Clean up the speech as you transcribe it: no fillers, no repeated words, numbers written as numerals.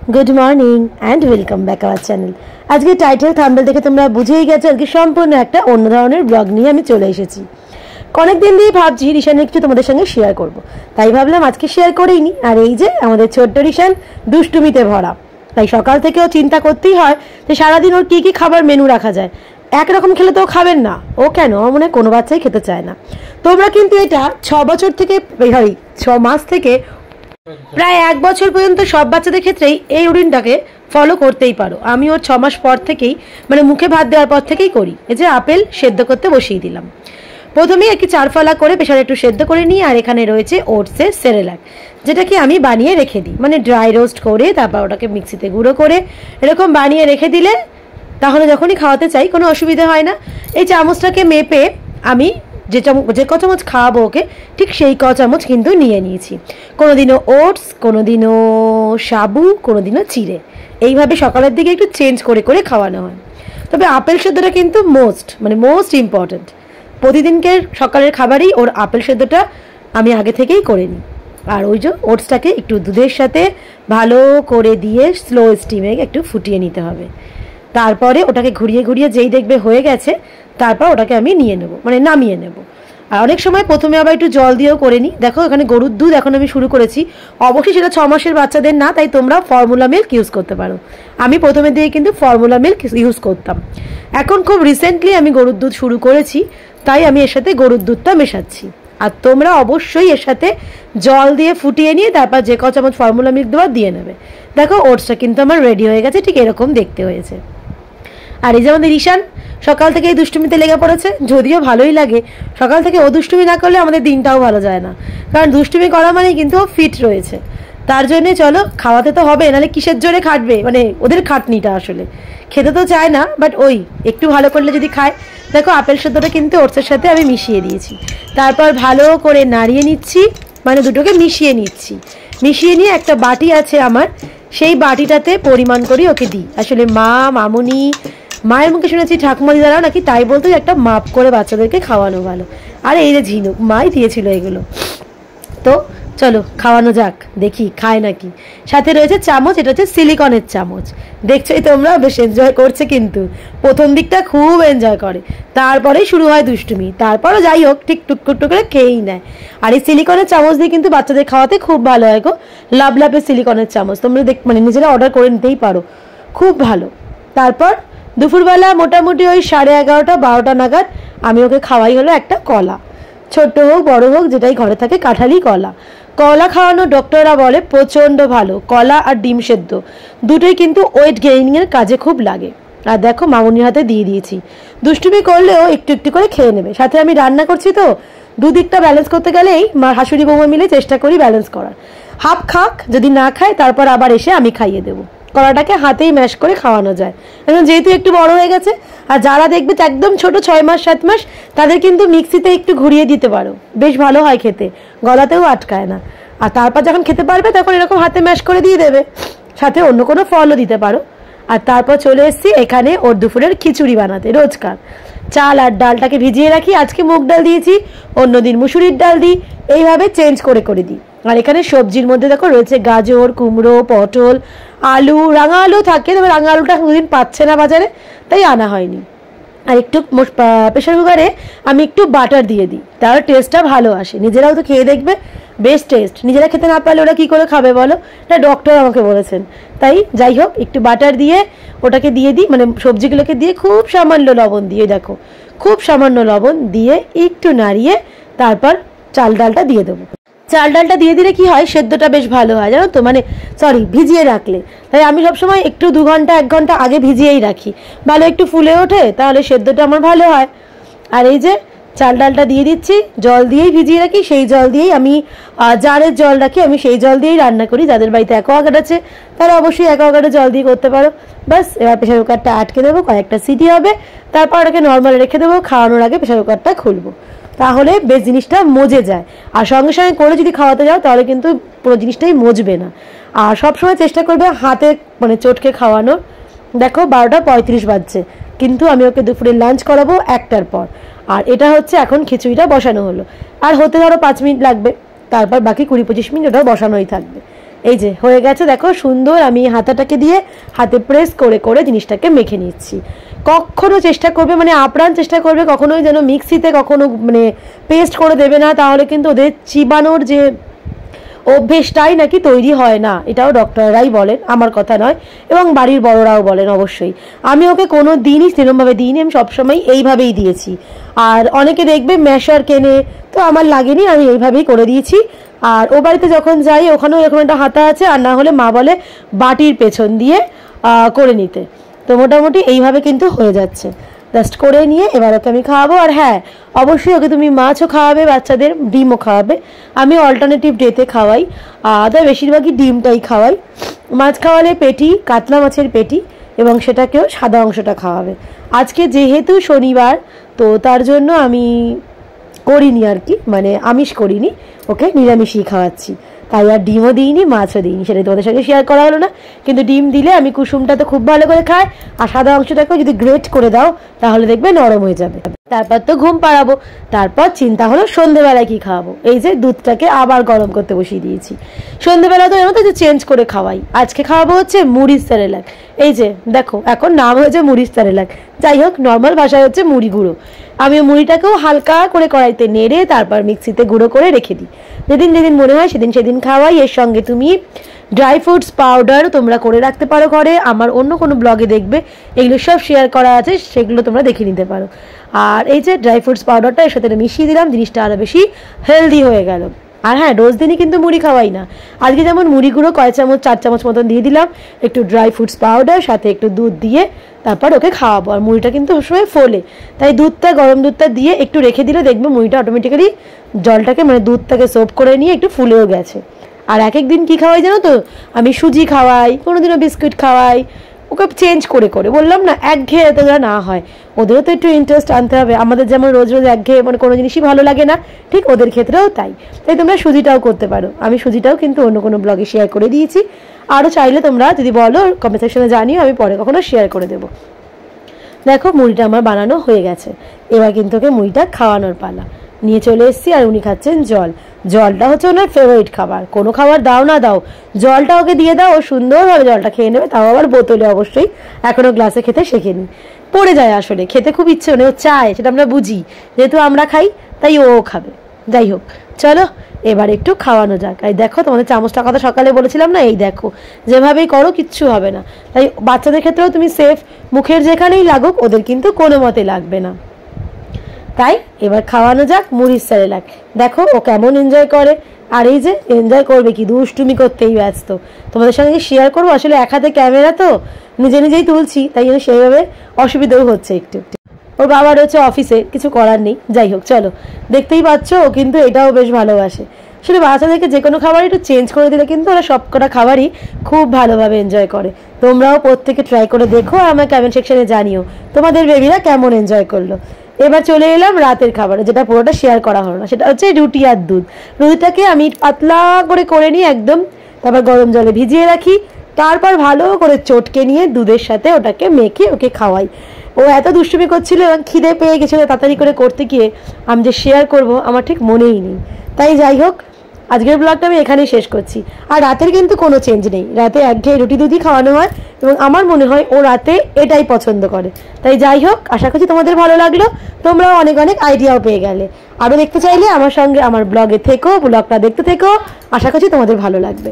Good morning and welcome back our channel. आज के title thumbnail देखे तुम्हारा बुझेई गेছো आज के सम्पूर्ण एक अन्य धरनेर ब्लग निये आमि चले एसेছি। अनेक दिन दिए भाबছি রিশানের কিছু তোমাদের সঙ্গে শেয়ার করব, তাই ভাবলাম আজকে শেয়ার করেই নি। আর এই যে আমাদের ছোট্ট রিশান দুষ্টুমিতে ভরা, তাই সকাল থেকেও চিন্তা করতেই হয় যে সারাদিন ওর কি কি খাবার মেনু রাখা যায়। একরকম খেলে তো খাবেন না, ও কেন আমার মনে হয় কোনো বাচ্চাই খেতে চায় না। তোমরা কিন্তু এটা 6 বছর থেকে 6 মাস থেকে প্রায় 1 বছর পর্যন্ত সব বাচ্চাদের ক্ষেত্রেই এই রুটিনটাকে ফলো করতেই পারো। আমি ওর 6 মাস পর থেকেই মানে মুখে ভাত দেওয়ার পর থেকেই করি। এই যে আপেল সেদ্ধ করতে বসিয়ে দিলাম, প্রথমেই একটি 4 ফালা করে প্রেসারে একটু সেদ্ধ করে নিই। আর এখানে রয়েছে ওটসের সেরেলাক, যেটাকে আমি বানিয়ে রেখে দিই, মানে ড্রাই রোস্ট করে তারপর ওটাকে মিক্সিতে গুঁড়ো করে এরকম বানিয়ে রেখে দিলে তাহলে যখনই খাওয়াতে চাই কোনো অসুবিধা হয় না। এই চামচটাকে মেপে আমি যে ক চামচ খাওয়াবো ওকে ঠিক সেই ক চামচ কিন্তু নিয়ে নিয়েছি। কোনোদিনও ওটস, কোনোদিনও সাবু, কোনোদিনও চিড়ে, এইভাবে সকালের দিকে একটু চেঞ্জ করে করে খাওয়ানো হয়। তবে আপেল সেদ্ধটা কিন্তু মোস্ট ইম্পর্ট্যান্ট। প্রতিদিনকের সকালের খাবারেই ওর আপেল সেদ্ধটা আমি আগে থেকেই করে নিই। আর ওই যে ওটসটাকে একটু দুধের সাথে ভালো করে দিয়ে স্লো স্টিমে একটু ফুটিয়ে নিতে হবে। তারপরে ওটাকে ঘুরিয়ে ঘুরিয়ে যেই দেখবে হয়ে গেছে তারপর ওটাকে আমি নামিয়ে নেব। আর অনেক সময় প্রথমে আবার একটু জল দিয়েও করে নিই। দেখো এখানে গরুর দুধ এখন আমি শুরু করেছি, অবশ্যই সেটা 6 মাসের বাচ্চাদের না, তাই তোমরা ফর্মুলা মিল্ক ইউজ করতে পারো। আমি প্রথমে দিয়ে কিন্তু ফর্মুলা মিল্ক ইউজ করতাম, এখন খুব রিসেন্টলি আমি গরুর দুধ শুরু করেছি, তাই আমি এর সাথে গরুর দুধটা মেশাচ্ছি। আর তোমরা অবশ্যই এর সাথে জল দিয়ে ফুটিয়ে নিয়ে তারপর যে ক চামচ ফর্মুলা মিল্ক দেওয়া দিয়ে নেবে। দেখো ওটসটা কিন্তু আমার রেডি হয়ে গেছে, ঠিক এরকম দেখতে হয়েছে। আর এই যে আমাদের রিশান সকাল থেকে এই দুষ্টুমিতে লেগে পড়েছে, যদিও ভালোই লাগে। সকাল থেকে ও দুষ্টুমি না করলে আমাদের দিনটাও ভালো যায় না, কারণ দুষ্টুমি করা মানেই কিন্তু ও ফিট রয়েছে। তার জন্যে চলো খাওয়াতে তো হবে, নাহলে কিসের জোরে খাটবে, মানে ওদের খাটনিটা আসলে খেতে তো চায় না, বাট ওই একটু ভালো করলে যদি খায়। দেখো আপেল সেদ্ধটা কিন্তু ওটসের সাথে আমি মিশিয়ে দিয়েছি, তারপর ভালো করে নাড়িয়ে নিচ্ছি, মানে দুটোকে মিশিয়ে নিচ্ছি। মিশিয়ে নিয়ে একটা বাটি আছে আমার, সেই বাটিটাতে পরিমাণ করে ওকে দিই। আসলে মায়ের মুখে শুনেছি ঠাকুমা দিদারাও নাকি তাই বলতো একটা মাপ করে বাচ্চাদেরকে খাওয়ানো ভালো। আর এই যে ঝিনুক মাই দিয়েছিল এগুলো। তো চলো খাওয়ানো যাক, দেখি খায় নাকি। সাথে রয়েছে চামচ, এটা হচ্ছে সিলিকনের চামচ। দেখছোই তোমরা, বেশ এনজয় করছে কিন্তু প্রথম দিকটা খুব এনজয় করে, তারপরেই শুরু হয় দুষ্টুমি। তারপরও যাই হোক ঠিক টুকটুক করে খেয়েই নেয়। আর এই সিলিকনের চামচ দিয়ে কিন্তু বাচ্চাদের খাওয়াতে খুব ভালো হয় গো। লাভের সিলিকনের চামচ তোমরা নিজেরা অর্ডার করে নিতেই পারো, খুব ভালো। তারপর দুপুরবেলা মোটামুটি ওই 11:30-12টা নাগাদ আমি ওকে খাওয়াই হলো একটা কলা, ছোট্ট হোক বড় হোক যেটাই ঘরে থাকে, কাঁঠালি কলা খাওয়ানো ডক্টররা বলে প্রচণ্ড ভালো। কলা আর ডিম সেদ্ধ দুটোই কিন্তু ওয়েট গেইনিংয়ের কাজে খুব লাগে। আর দেখো মামুনির হাতে দিয়ে দিয়েছি, দুষ্টুমি করলেও একটু একটু করে খেয়ে নেবে। সাথে আমি রান্না করছি তো দুদিকটা ব্যালেন্স করতে গেলেই শাশুড়ি বৌমা মিলে চেষ্টা করি ব্যালেন্স করার। হাফ খাক, যদি না খায় তারপর আবার এসে আমি খাইয়ে দেবো। কলাটাকে হাতেই ম্যাশ করে খাওয়ানো যায়, এখন যেহেতু একটু বড় হয়ে গেছে। আর যারা দেখবে একদম ছোট 6 মাস 7 মাস তাদের কিন্তু মিক্সিতে একটু ঘুরিয়ে দিতে পারো, বেশ ভালো হয় খেতে, গলাতেও আটকায় না। আর তারপর যখন খেতে পারবে তখন এরকম হাতে ম্যাশ করে দিয়ে দেবে, সাথে অন্য কোনো ফলও দিতে পারো। আর তারপর চলে এসেছি এখানে ওর দুপুরের খিচুড়ি বানাতে। রোজকার চাল আর ডালটাকে ভিজিয়ে রাখি, আজকে মুগ ডাল দিয়েছি, অন্যদিন মুসুরির ডাল দিই, এইভাবে চেঞ্জ করে দিই। আর এখানে সবজির মধ্যে দেখো রয়েছে গাজর, কুমড়ো, পটল, আলু, রাঙা আলু থাকে, তবে রাঙা আলুটা দুদিন পাচ্ছে না বাজারে, তাই আনা হয়নি। আর একটু প্রেশার কুকারে আমি একটু বাটার দিয়ে দিই, তার টেস্টটা ভালো আসে। নিজেরাও তো খেয়ে দেখবে, বেস্ট টেস্ট। নিজেরা খেতে না পারলে ওরা কী করে খাবে বলো, এটা ডক্টর আমাকে বলেছেন। তাই যাই হোক একটু বাটার দিয়ে ওটাকে দিয়ে দিই, মানে সবজিগুলোকে দিয়ে খুব সামান্য লবণ দিয়ে, দেখো খুব সামান্য লবণ দিয়ে একটু নাড়িয়ে তারপর চাল ডালটা দিয়ে দেবো। চাল ডালটা দিয়ে দিলে কি হয়, সেদ্ধটা বেশ ভালো হয় জানো তো, ভিজিয়ে রাখলে। তাই আমি সবসময় একটু 2 ঘন্টা 1 ঘন্টা আগে ভিজিয়েই রাখি, ভালো একটু ফুলে ওঠে, তাহলে সেদ্ধটা আমার ভালো হয়। আর এই যে চাল ডালটা দিয়ে দিচ্ছি, জল দিয়েই ভিজিয়ে রাখি, সেই জল দিয়েই আমি জারের জল রাখি, আমি সেই জল দিয়েই রান্না করি। যাদের বাড়িতে অ্যাকোয়াগার্ড আছে তারা অবশ্যই অ্যাকোয়াগার্ডে জল দিয়ে করতে পারো। ব্যাস এবার প্রেশার কুকারটা আটকে দেবো, কয়েকটা সিটি হবে, তারপর ওটাকে নর্মাল রেখে দেবো। খাওয়ানোর আগে প্রেশার কুকারটা খুলবো, তাহলে বেশ জিনিসটা মজে যায়। আর সঙ্গে সঙ্গে করে যদি খাওয়াতে যাও তাহলে কিন্তু পুরো জিনিসটাই মজবে না। আর সবসময় চেষ্টা করবে হাতে চটকে খাওয়ানোর। দেখো 12:35 বাজছে, কিন্তু আমি ওকে দুপুরে লাঞ্চ করাবো 1টার পর। আর এটা হচ্ছে এখন খিচুড়িটা বসানো হলো, আর হতে ধরো 5 মিনিট লাগবে, তারপর বাকি 20-25 মিনিট ওটা বসানোই থাকবে। এই যে হয়ে গেছে দেখো সুন্দর। আমি হাতাটাকে দিয়ে হাতে প্রেস করে করে জিনিসটাকে মেখে নিচ্ছি। কখনো চেষ্টা করবে, মানে আপ্রাণ চেষ্টা করবে কখনোই যেন মিক্সিতে কখনো মানে পেস্ট করে দেবে না, তাহলে কিন্তু ওদের চিবানোর যে অভ্যেসটাই নাকি তৈরি হয় না। এটাও ডক্টররাই বলেন, আমার কথা নয়, এবং বাড়ির বড়রাও বলেন অবশ্যই। আমি ওকে কোনো দিনই সেরকমভাবে দিইনি, আমি সবসময় এইভাবেই দিয়েছি। আর অনেকে দেখবে ম্যাশার কেনে, তো আমার লাগেনি, আমি এইভাবেই করে দিয়েছি। আর ও বাড়িতে যখন যাই ওখানেও এরকম একটা হাতা আছে, আর না হলে মা বলে বাটির পেছন দিয়ে করে নিতে। তো মোটামুটি এইভাবে কিন্তু হয়ে যাচ্ছে। জাস্ট করে নিয়ে এবার ওকে আমি খাওয়াবো। আর হ্যাঁ, অবশ্যই ওকে তুমি মাছও খাওয়াবে, বাচ্চাদের ডিমও খাওয়াবে। আমি অল্টারনেটিভ ডেতে খাওয়াই, তবে বেশিরভাগই ডিমটাই খাওয়াই। মাছ খাওয়ালে পেটি, কাতলা মাছের পেটি, এবং সেটাকেও সাদা অংশটা খাওয়াবে। আজকে যেহেতু শনিবার, তো তার জন্য আমি করিনি আর কি, মানে আমিষ করিনি, ওকে নিরামিষই খাওয়াচ্ছি। তাই আর ডিমও দিইনি, মাছও দিইনি, সেটাই তোমাদের সঙ্গে শেয়ার করা হলো না। কিন্তু ডিম দিলে আমি কুসুমটা তো খুব ভালো করে খাই, আর সাদা অংশটাকেও যদি গ্রেট করে দাও তাহলে দেখবে নরম হয়ে যাবে। তারপর তো ঘুম পাড়াবো, তারপর চিন্তা হলো সন্ধেবেলায় কি খাওয়াবো। এই যে দুধটাকে আবার গরম করতে বসিয়ে দিয়েছি। সন্ধেবেলা তো জানো তো যে চেঞ্জ করে খাওয়াই, আজকে খাওয়াবো হচ্ছে মুড়ির সেরেলাক। এই যে দেখো এখন নাম হয়েছে মুড়ির সেরেলাক, যাই হোক নর্মাল ভাষায় হচ্ছে মুড়ি গুঁড়ো। আমি মুড়িটাকেও হালকা করে কড়াইতে নেড়ে তারপর মিক্সিতে গুঁড়ো করে রেখে দিই। যেদিন যেদিন মনে হয় সেদিন সেদিন খাওয়াই। এর সঙ্গে তুমি ড্রাই ফ্রুটস পাউডার তোমরা করে রাখতে পারো ঘরে, আমার অন্য কোনো ব্লগে দেখবে এগুলো সব শেয়ার করা আছে, সেগুলো তোমরা দেখে নিতে পারো। আর এই যে ড্রাই ফ্রুটস পাউডারটা এর সাথে মিশিয়ে দিলাম, জিনিসটা আরও বেশি হেলদি হয়ে গেল। আর হ্যাঁ, রোজ দিনই কিন্তু মুড়ি খাওয়াই না। আজকে যেমন মুড়ি গুঁড়ো কয় চামচ, 4 চামচ মতন দিয়ে দিলাম, একটু ড্রাই ফ্রুটস পাউডার সাথে একটু দুধ দিয়ে তারপর ওকে খাওয়াবো। আর মুড়িটা কিন্তু সবসময় ফোলে, তাই দুধটা গরম দুধটা দিয়ে একটু রেখে দিলে দেখবে মুড়িটা অটোমেটিক্যালি জলটাকে মানে দুধটাকে সোপ করে নিয়ে একটু ফুলেও গেছে। আর এক এক দিন কী খাওয়াই জানো তো, আমি সুজি খাওয়াই, কোনোদিনও বিস্কুট খাওয়াই, ওকে চেঞ্জ করে করে। বললাম না, একঘেয়ে এত না হয়, ওদেরও তো একটু ইন্টারেস্ট আনতে হবে। আমাদের যেমন রোজ রোজ একঘেয়ে মানে কোনো জিনিসই ভালো লাগে না, ঠিক ওদের ক্ষেত্রেও তাই। তাই তোমরা সুজিটাও করতে পারো। আমি সুজিটাও কিন্তু অন্য কোনো ব্লগে শেয়ার করে দিয়েছি, আরও চাইলে তোমরা যদি বলো কমেন্ট সেকশনে জানিও, আমি পরে কখনো শেয়ার করে দেবো। দেখো মুড়িটা আমার বানানো হয়ে গেছে, এবার কিন্তু ওকে মুড়িটা খাওয়ানোর পালা। নিয়ে চলে এসেছি, আর উনি খাচ্ছেন জল। জলটা হচ্ছে ওনার ফেভারিট খাবার, কোনো খাবার দাও না দাও, জলটা ওকে দিয়ে দাও, ও সুন্দরভাবে জলটা খেয়ে নেবে, তাও আবার বোতলে অবশ্যই, এখনও গ্লাসে খেতে শেখেনি। পড়ে যায় আসলে, খেতে খুব ইচ্ছে নেই, ও চায়, সেটা আমরা বুঝি, যেহেতু আমরা খাই তাই ও খাবে। যাই হোক, চলো এবার একটু খাওয়ানো যাক। এই দেখো তোমাদের চামচটার কথা সকালে বলেছিলাম না, এই দেখো যেভাবেই করো কিচ্ছু হবে না। তাই বাচ্চাদের ক্ষেত্রেও তুমি সেফ, মুখের যেখানেই লাগুক ওদের কিন্তু কোনো মতে লাগবে না। তাই এবার খাওয়ানো যাক মুড়ির সেরেলাক। দেখো ও কেমন এনজয় করে। আর এই যে এনজয় করবে কি, দুষ্টুমি করতেই ব্যস্ত। তোমাদের সঙ্গে শেয়ার করবো, আসলে এক হাতে ক্যামেরা তো নিজে নিজেই তুলছি, তাই জন্য সেইভাবে অসুবিধাও হচ্ছে একটু। ওর বাবা রয়েছে অফিসে, কিছু করার নেই। যাই হোক চলো, দেখতেই পাচ্ছ ও কিন্তু এটাও বেশ ভালোবাসে। আসলে বাচ্চাদেরকে যে কোনো খাবার একটু চেঞ্জ করে দিলে কিন্তু ওরা সব কটা খাবারই খুব ভালোভাবে এনজয় করে। তোমরাও প্রত্যেকে ট্রাই করে দেখো, আর আমার কমেন্ট সেকশনে জানিও তোমাদের বেবিরা কেমন এনজয় করলো। এবার চলে এলাম রাতের খাবারে, যেটা পুরোটা শেয়ার করা হলো না, সেটা হচ্ছে রুটি আর দুধ। রুটিটাকে আমি পাতলা করে নিই একদম, তারপর গরম জলে ভিজিয়ে রাখি, তারপর ভালো করে চটকে নিয়ে দুধের সাথে ওটাকে মেখে ওকে খাওয়াই। ও এত দুষ্টুমি করছিল এবং খিদে পেয়ে গেছিলো তাড়াতাড়ি করে করতে গিয়ে, আমি যে শেয়ার করব আমার ঠিক মনেই নেই। তাই যাই হোক, আজকের ব্লগটা আমি এখানেই শেষ করছি। আর রাতের কিন্তু কোনো চেঞ্জ নেই, রাতে একঘেয়ে রুটি দুধই খাওয়ানো হয়, এবং আমার মনে হয় ও রাতে এটাই পছন্দ করে। তাই যাই হোক, আশা করছি তোমাদের ভালো লাগলো, তোমরাও অনেক অনেক আইডিয়াও পেয়ে গেলে। আরও দেখতে চাইলে আমার সঙ্গে আমার ব্লগে থেকো, ব্লগটা দেখতে থেকো, আশা করছি তোমাদের ভালো লাগবে।